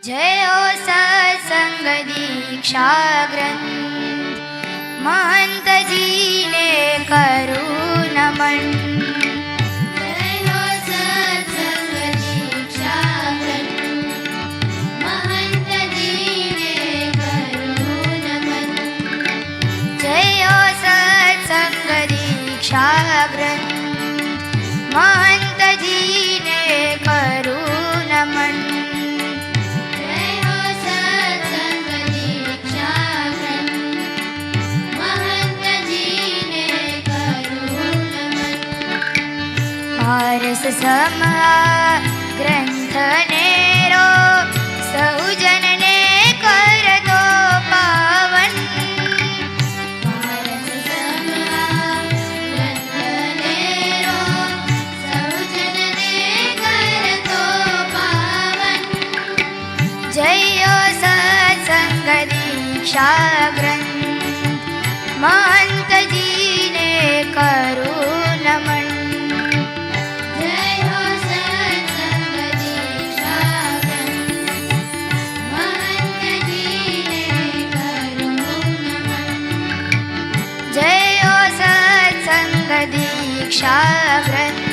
जय हो सत्संग दीक्षा ग्रंथ, महंत जी ने करूं नमन। जय हो सत्संग दीक्षा ग्रंथ, महंत जी ने करूं नमन। जय हो सत्संग दीक्षा ग्रंथ, महंत जी ने करूं नमन। पारस समા ગ્રંથ નેરો સૌજન ને કરતો પાવન। પારસ સમા ગ્રંથ નેરો સૌજન ને કરતો પાવન। જય સત્સંગ દીક્ષા ગ્રંથ, મહંતજી ને કરું નમન। दीक्षा ग्रंथ,